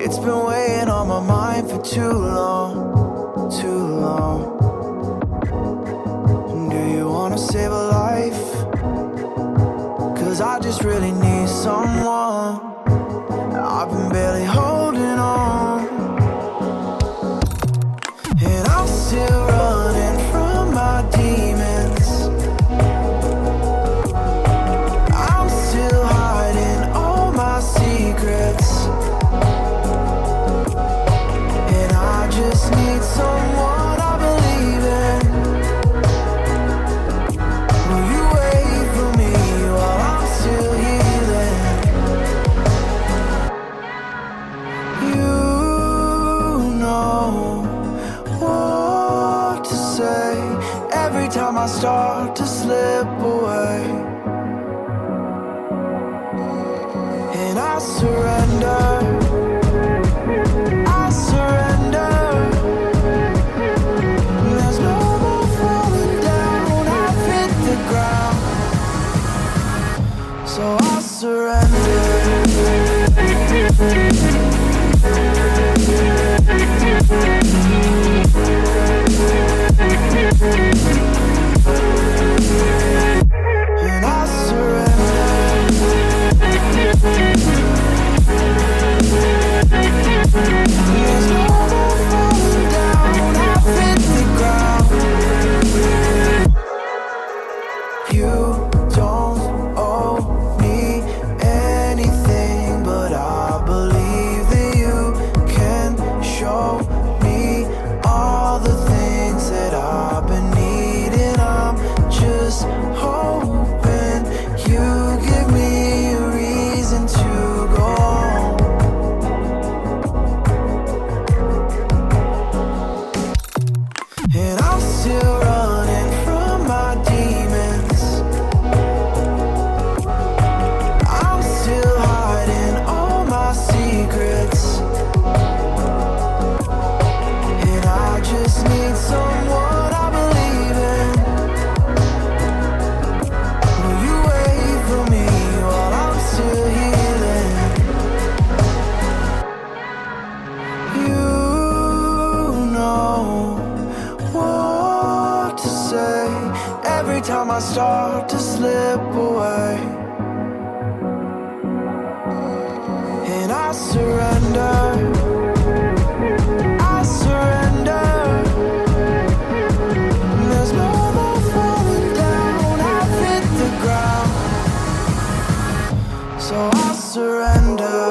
It's been weighing on my mind for too long, too long. Do you wanna save a life? Cause I just really need someone. I've been barely holding on, and I'm still running from my demons. I'm still hiding all my secrets, and I just need someone I believe in. Will you wait for me while I'm still healing? You know what to say every time I start to slip away, and I surrender. I surrender. There's no more falling down. I've hit the ground, so I surrender. And I surrender. There's no more falling down. I've hit the ground. You don't owe me anything, but I believe that you can show me all the things that I've been needing. I'm just hoping you give me a reason to go on. And I'm still running from my demons. I'm still hiding all my secrets, and I just need someone I believe in. Will you wait for me while I'm still healing? You know what to say every time I start to slip away, and I surrender. I surrender. There's no more falling down. I've hit the ground, so I surrender.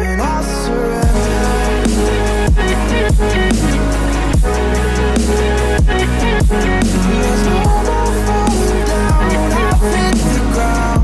And I surrender. There's no more falling down. I've hit the ground.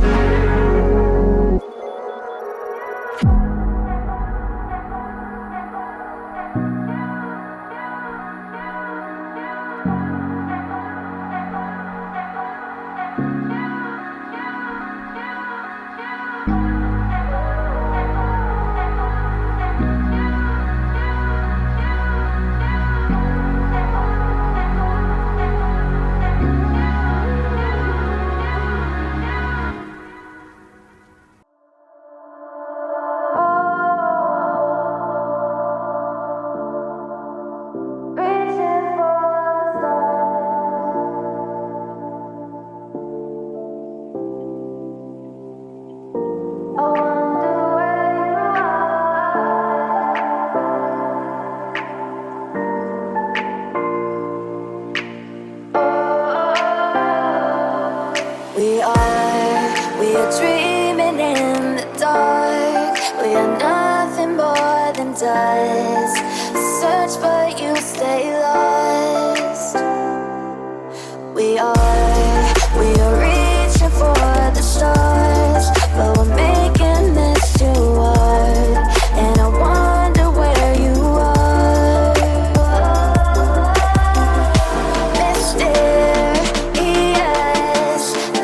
We are dreaming in the dark. We are nothing more than dust. Search but you stay lost. We are reaching for the stars, but we're making this too hard. And I wonder where you are, mysterious.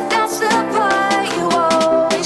That's the part you always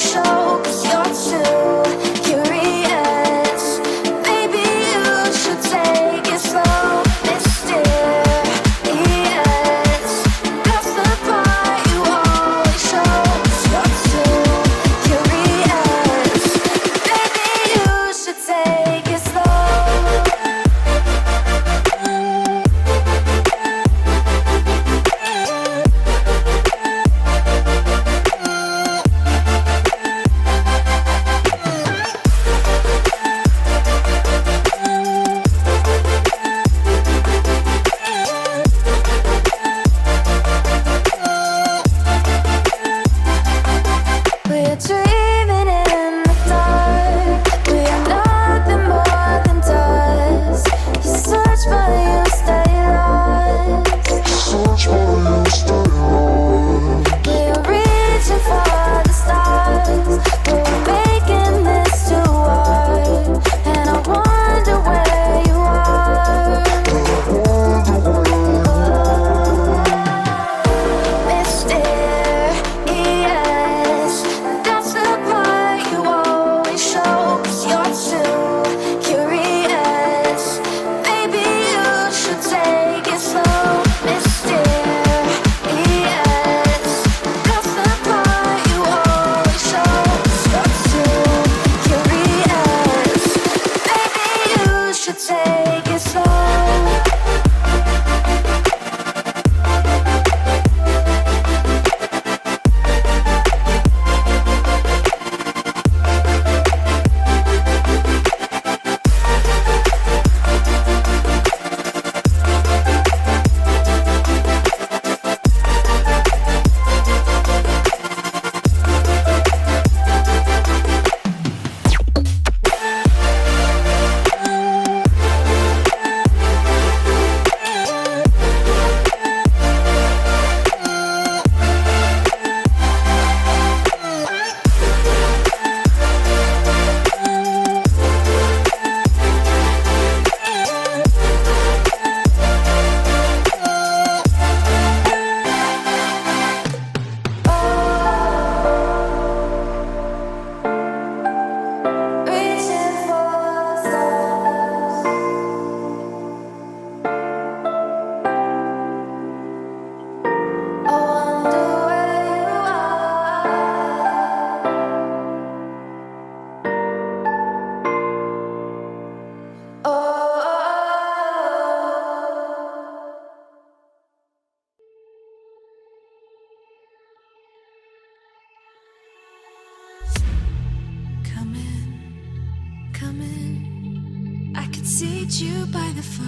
seat you by the fire.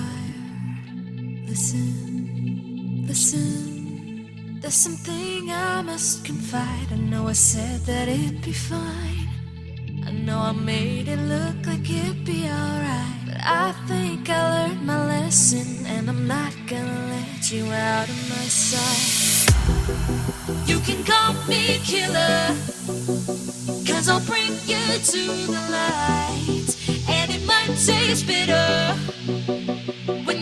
Listen, listen. There's something I must confide. I know I said that it'd be fine. I know I made it look like it'd be alright, but I think I learned my lesson, and I'm not gonna let you out of my sight. You can call me killer, 'cause I'll bring you to the light, and it might taste bitter when